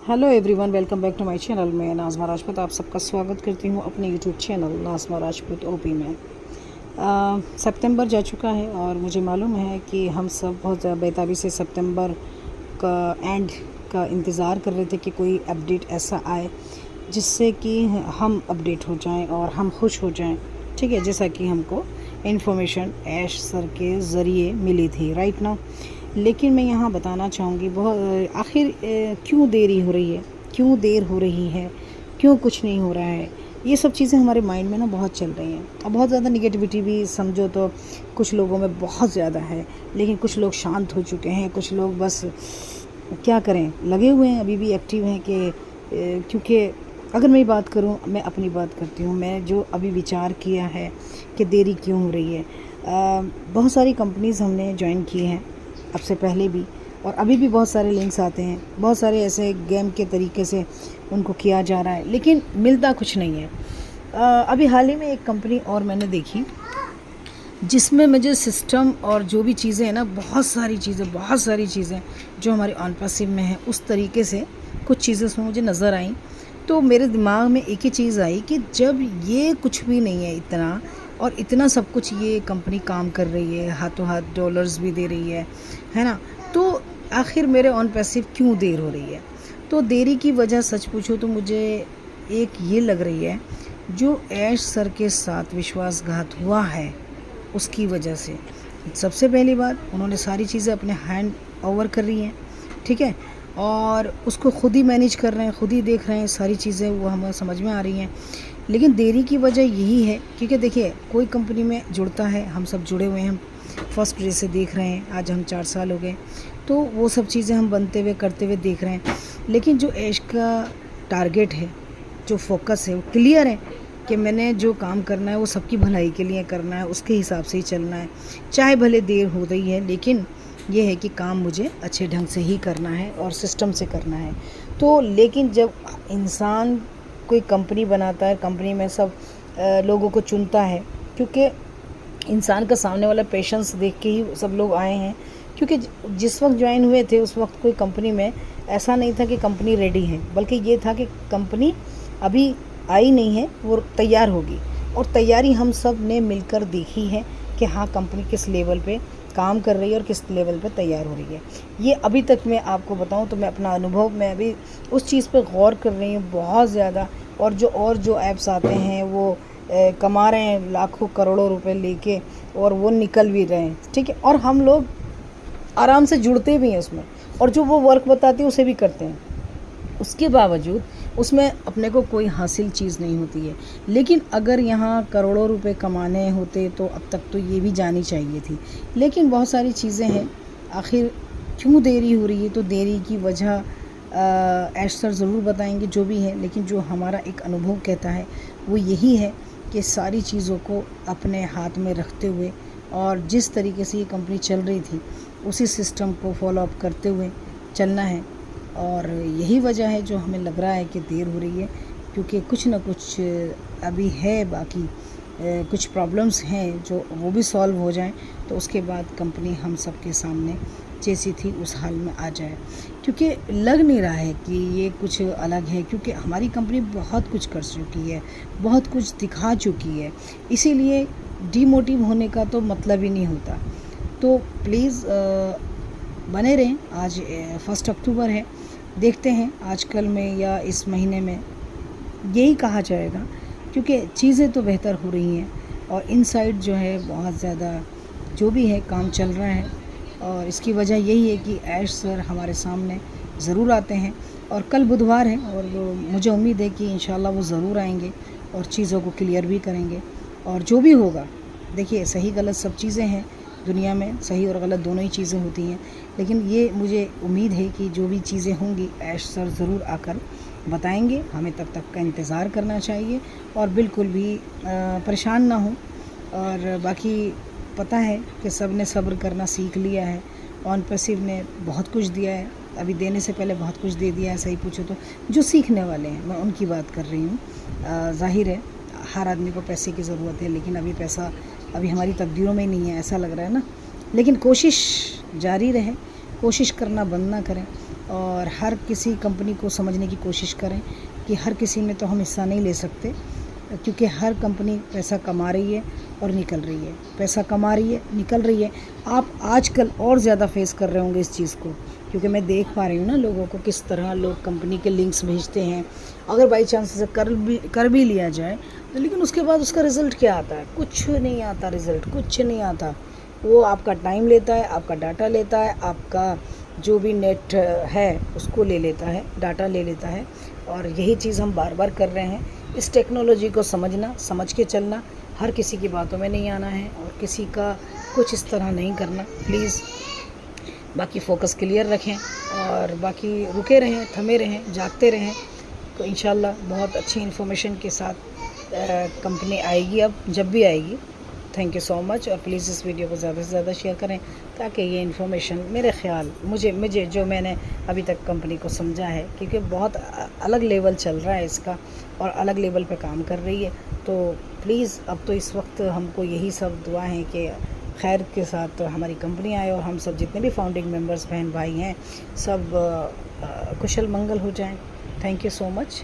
Hello everyone, welcome back to my channel. मैं नाज़मा राजपूत आप सबका स्वागत करती हूँ अपने YouTube channel Nazma Rajput OP में। सितंबर जा चुका है और मुझे मालूम है कि हम सब बहुत बेताबी से सितंबर का एंड का इंतज़ार कर रहे थे कि कोई अपडेट ऐसा आए जिससे कि हम अपडेट हो जाएं और हम खुश हो जाएं। ठीक है, जैसा कि हमको इन्फॉर्मेशन ऐश सर के ज़रिए मिली थी राइट ना। लेकिन मैं यहाँ बताना चाहूँगी बहुत आखिर क्यों देरी हो रही है, क्यों देर हो रही है, क्यों कुछ नहीं हो रहा है। ये सब चीज़ें हमारे माइंड में ना बहुत चल रही हैं। अब बहुत ज़्यादा निगेटिविटी भी समझो तो कुछ लोगों में बहुत ज़्यादा है, लेकिन कुछ लोग शांत हो चुके हैं, कुछ लोग बस क्या करें लगे हुए हैं, अभी भी एक्टिव हैं कि क्योंकि अगर मैं बात करूं, मैं अपनी बात करती हूं, मैं जो अभी विचार किया है कि देरी क्यों हो रही है। बहुत सारी कंपनीज़ हमने ज्वाइन की हैं अब से पहले भी, और अभी भी बहुत सारे लिंक्स आते हैं, बहुत सारे ऐसे गेम के तरीके से उनको किया जा रहा है, लेकिन मिलता कुछ नहीं है। अभी हाल ही में एक कंपनी और मैंने देखी जिसमें मुझे सिस्टम और जो भी चीज़ें हैं ना, बहुत सारी चीज़ें जो हमारे ऑन पैसिव में हैं उस तरीके से कुछ चीज़ें उसमें मुझे नज़र आई। तो मेरे दिमाग में एक ही चीज़ आई कि जब ये कुछ भी नहीं है इतना, और इतना सब कुछ ये कंपनी काम कर रही है, हाथों हाथ डॉलर्स भी दे रही है ना, तो आखिर मेरे ऑन पैसिव क्यों देर हो रही है। तो देरी की वजह सच पूछो तो मुझे एक ये लग रही है, जो ऐश सर के साथ विश्वासघात हुआ है उसकी वजह से। सबसे पहली बात, उन्होंने सारी चीज़ें अपने हैंड ओवर कर रही हैं, ठीक है, और उसको खुद ही मैनेज कर रहे हैं, खुद ही देख रहे हैं, सारी चीज़ें वो हमें समझ में आ रही हैं। लेकिन देरी की वजह यही है क्योंकि देखिए, कोई कंपनी में जुड़ता है, हम सब जुड़े हुए हैं, हम फर्स्ट डे से देख रहे हैं, आज हम 4 साल हो गए, तो वो सब चीज़ें हम बनते हुए करते हुए देख रहे हैं। लेकिन जो ऐश का टारगेट है, जो फोकस है, वो क्लियर है कि मैंने जो काम करना है वो सबकी भलाई के लिए करना है, उसके हिसाब से ही चलना है, चाहे भले देर हो रही है, लेकिन ये है कि काम मुझे अच्छे ढंग से ही करना है और सिस्टम से करना है। तो लेकिन जब इंसान कोई कंपनी बनाता है, कंपनी में सब लोगों को चुनता है, क्योंकि इंसान का सामने वाला पेशेंस देख के ही सब लोग आए हैं। क्योंकि जिस वक्त ज्वाइन हुए थे उस वक्त कोई कंपनी में ऐसा नहीं था कि कंपनी रेडी है, बल्कि ये था कि कंपनी अभी आई नहीं है, वो तैयार होगी, और तैयारी हम सब ने मिलकर देखी है कि हाँ, कंपनी किस लेवल पे काम कर रही है और किस लेवल पे तैयार हो रही है। ये अभी तक मैं आपको बताऊं तो मैं अपना अनुभव, मैं अभी उस चीज़ पे गौर कर रही हूँ बहुत ज़्यादा। और जो ऐप्स आते हैं वो कमा रहे हैं लाखों करोड़ों रुपए लेके, और वो निकल भी रहे हैं, ठीक है, और हम लोग आराम से जुड़ते भी हैं उसमें, और जो वो वर्क बताती है उसे भी करते हैं। उसके बावजूद उसमें अपने को कोई हासिल चीज़ नहीं होती है। लेकिन अगर यहाँ करोड़ों रुपए कमाने होते तो अब तक तो ये भी जानी चाहिए थी। लेकिन बहुत सारी चीज़ें हैं, आखिर क्यों देरी हो रही है, तो देरी की वजह ऐश सर ज़रूर बताएंगे जो भी है, लेकिन जो हमारा एक अनुभव कहता है वो यही है कि सारी चीज़ों को अपने हाथ में रखते हुए और जिस तरीके से ये कंपनी चल रही थी उसी सिस्टम को फॉलो अप करते हुए चलना है। और यही वजह है जो हमें लग रहा है कि देर हो रही है, क्योंकि कुछ ना कुछ अभी है, बाकी कुछ प्रॉब्लम्स हैं जो वो भी सॉल्व हो जाएं तो उसके बाद कंपनी हम सब के सामने जैसी थी उस हाल में आ जाए। क्योंकि लग नहीं रहा है कि ये कुछ अलग है, क्योंकि हमारी कंपनी बहुत कुछ कर चुकी है, बहुत कुछ दिखा चुकी है, इसीलिए डीमोटिव होने का तो मतलब ही नहीं होता। तो प्लीज़ बने रहें। आज 1 अक्टूबर है, देखते हैं आजकल में या इस महीने में, यही कहा जाएगा, क्योंकि चीज़ें तो बेहतर हो रही हैं और इनसाइड जो है बहुत ज़्यादा जो भी है काम चल रहा है। और इसकी वजह यही है कि ऐश सर हमारे सामने ज़रूर आते हैं, और कल बुधवार है और मुझे उम्मीद है कि इंशाल्लाह वो ज़रूर आएंगे और चीज़ों को क्लियर भी करेंगे। और जो भी होगा, देखिए, सही गलत सब चीज़ें हैं दुनिया में, सही और गलत दोनों ही चीज़ें होती हैं, लेकिन ये मुझे उम्मीद है कि जो भी चीज़ें होंगी ऐश सर ज़रूर आकर बताएंगे। हमें तब तक का इंतज़ार करना चाहिए और बिल्कुल भी परेशान ना हो। और बाकी पता है कि सब ने सब्र करना सीख लिया है, ऑन पैसिव ने बहुत कुछ दिया है, अभी देने से पहले बहुत कुछ दे दिया है, सही पूछो तो जो सीखने वाले हैं मैं उनकी बात कर रही हूँ। ज़ाहिर है हर आदमी को पैसे की ज़रूरत है, लेकिन अभी पैसा अभी हमारी तकदीरों में ही नहीं है, ऐसा लग रहा है ना। लेकिन कोशिश जारी रहे, कोशिश करना बंद ना करें, और हर किसी कंपनी को समझने की कोशिश करें कि हर किसी में तो हम हिस्सा नहीं ले सकते, क्योंकि हर कंपनी पैसा कमा रही है और निकल रही है, पैसा कमा रही है, निकल रही है। आप आजकल और ज़्यादा फेस कर रहे होंगे इस चीज़ को, क्योंकि मैं देख पा रही हूँ ना लोगों को, किस तरह लोग कंपनी के लिंक्स भेजते हैं। अगर बाई चांस से कर भी लिया जाए तो लेकिन उसके बाद उसका रिज़ल्ट क्या आता है? कुछ नहीं आता, रिज़ल्ट कुछ नहीं आता। वो आपका टाइम लेता है, आपका डाटा लेता है, आपका जो भी नेट है उसको ले लेता है, डाटा ले लेता है। और यही चीज़ हम बार बार कर रहे हैं। इस टेक्नोलॉजी को समझना, समझ के चलना, हर किसी की बातों में नहीं आना है और किसी का कुछ इस तरह नहीं करना प्लीज़। बाकी फ़ोकस क्लियर रखें और बाकी रुके रहें, थमे रहें, जागते रहें, तो इंशाल्लाह बहुत अच्छी इन्फॉर्मेशन के साथ कंपनी आएगी, अब जब भी आएगी। Thank you so much. और प्लीज़ इस वीडियो को ज़्यादा से ज़्यादा शेयर करें, ताकि ये इन्फॉर्मेशन मेरे ख्याल मुझे जो मैंने अभी तक कंपनी को समझा है, क्योंकि बहुत अलग लेवल चल रहा है इसका और अलग लेवल पे काम कर रही है। तो प्लीज़ अब तो इस वक्त हमको यही सब दुआ है कि खैर के साथ हमारी कंपनी आए और हम सब जितने भी फाउंडिंग मेंबर्स बहन भाई हैं सब कुशल मंगल हो जाएं। Thank you so much.